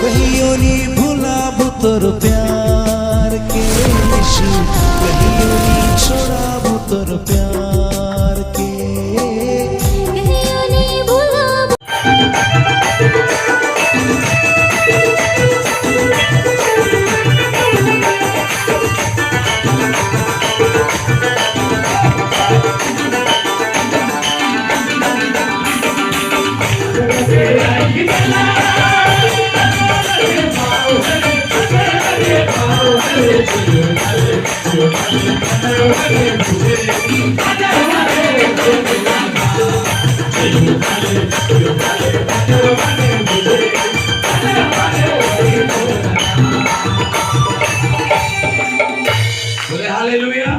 कहियो नी भुलाबू तोर प्यार के यीशु, कहियो नी छोड़ाबू तोर प्यार के, कहियो नी भुलाबू। बोले हालेलुया।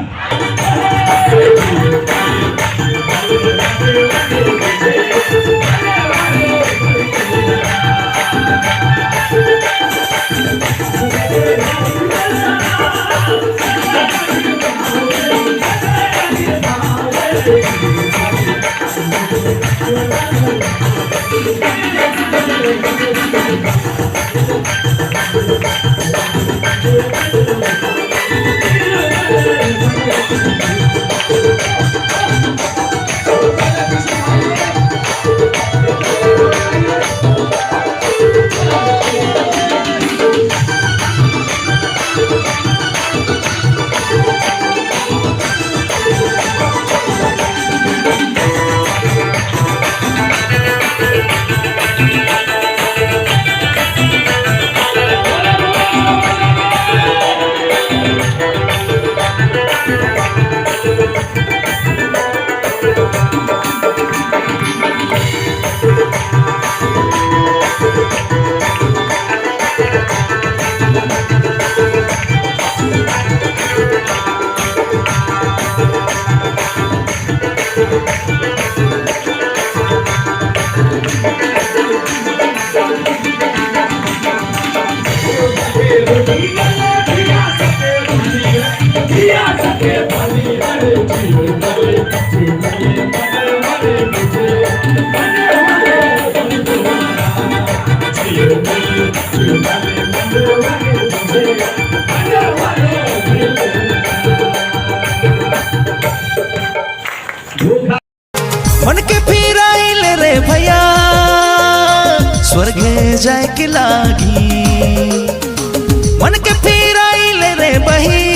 मन के फिराइल रे भैया स्वर्गे जाए के लागी, मन के फिराइल रे बही